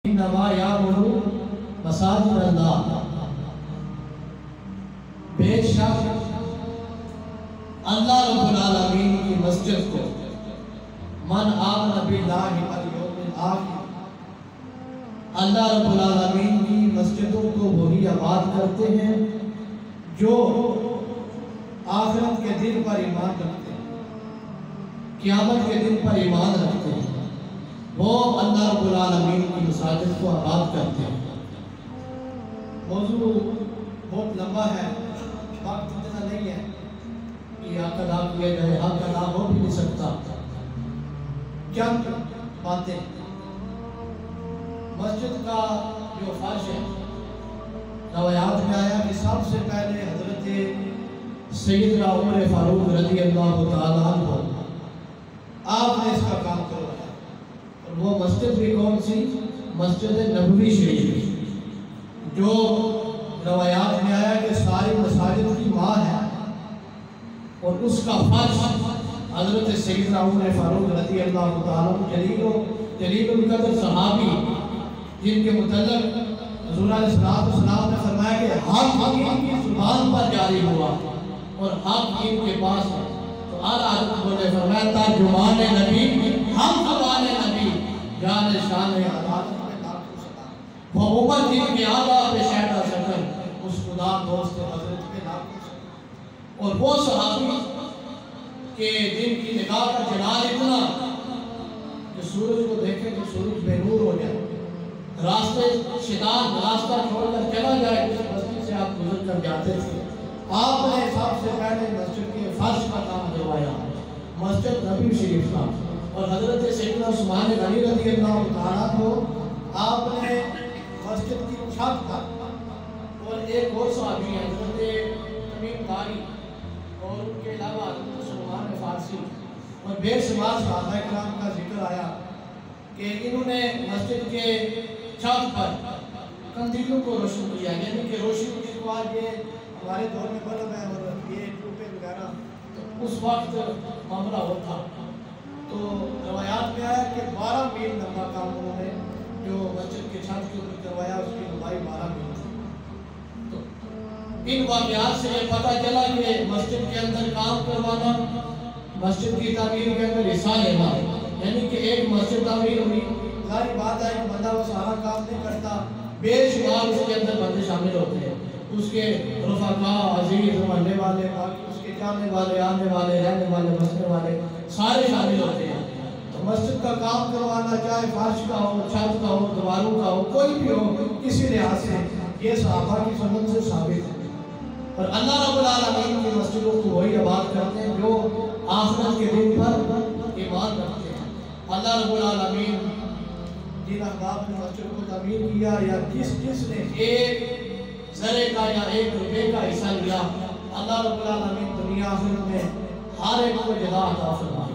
इन्नमा यामुरू मसाजिद अल्लाह, बेशक अल्लाह रब्बुल आलमीन की मस्जिद को मन आमन बिल्लाहि वल यौमिल आखिर, अल्लाह रब्बुल आलमीन की मस्जिदों को वही आबाद करते हैं जो आखिरत के दिन पर ईमान रखते हैं, क़यामत के दिन पर ईमान रखते हैं, वो अल्लाह रब्बुल आलमीन की मसाजिद को आबाद करते हैं। मौजू बहुत लंबा है, वक्त इतना नहीं है कि हक अदा किया जाए, हक अदा हो भी नहीं सकता। क्या बातें, मस्जिद का जो फर्श है, रवायात में आया कि सबसे पहले हजरत सैयदना उमर फारूक रज़ी अल्लाह तआला अन्हु आपने इसका काम करवाया। और वो मस्जिद भी कौन सी? मस्जिद नबवी शरीफ, जो रवायात में आया कि सारी मसाजिद की माँ है और उसका फर्श हजरत सैयदना उमर फारूक रज़ी अल्लाह तआला अन्हु जलीलुल कद्र सहाबी, जिनके मुतल्लिक़ हुज़ूर अलैहिस्सलाम ने फरमाया कि हक इनकी ज़ुबान पर जारी हुआ और हक इनके पास है। तो आला हज़रत बोले, फरमाया तर्जुमाने नबी हम ज़ुबाने नबी जाने शान अदालत में नाक़ुस सदा, वो उम्मत जिनके आला पे शहदा सकल उस खुदा दोस्त हज़रत पे नाक़ुस। और वो सहाबी के दिन की निगाह का जलाल इतना कि सूरज को देखें तो सूरज बेनूर हो जाए, रास्ते शैतान रास्ता छोड़कर चला जाए, उस मस्जिद से आप गुजर कर जाते थे। आपने सबसे पहले मस्जिद के फर्श का काम करवाया, मस्जिद नबी शरीफ का। और हजरत सैयदना उस्मान गनी रज़ी अल्लाह तआला को आपने मस्जिद की छत पर, और एक और सहाबी है हजरत तमीम दारी, और उनके अलावा हजरत सलमान फारसी और बेशुमार सहाबा किराम का जिक्र आया कि इन्होंने मस्जिद के छत पर कंदीलों को रोशन किया, यानी कि रोशनी जिसको आज ये हमारे दौर में बल्ब है और ये ट्यूबें वगैरह, तो उस वक्त मामला होता। तो रवायात में आया कि 12 मील लंबा काम उन्होंने जो मस्जिद के छत के ऊपर करवाया, उसकी लंबाई 12 मील थी। तो इन वाक़यात से ये पता चला कि मस्जिद के अंदर काम करवाना, मस्जिद की तामीर के अंदर हिस्सा लेना, यानी कि एक मस्जिद तामीर हुई, सारी बात है कि बंदा वो सारा काम नहीं करता, बेशुमार उसके अंदर बंदे शामिल होते हैं, उसके रफ़ाक़ा अज़ीज़ मोहल्ले वाले, बाकी उसके जाने वाले, आने वाले, रहने वाले, बसने वाले सारे शामिल होते हैं। तो मस्जिद का काम करवाना, चाहे फर्श का हो, छत का हो, दीवारों का हो, कोई भी हो, किसी लिहाज से ये सहाबा की सुन्नत से साबित है। और अल्लाह रब्बुल आलमीन की मस्जिदों को वही आबाद करते हैं जो आखिरत के दिन पर ईमान रखते हैं। अल्लाह रब्बुल आलमीन जिन अहबाब ने मस्जिद को तमीर किया, या जिसने एक ज़रे का या 1 रुपये का हिस्सा लिया, अल्लाह रब्बुल आलमीन दुनिया आखिरत में हर एक को जज़ा अता फरमाए।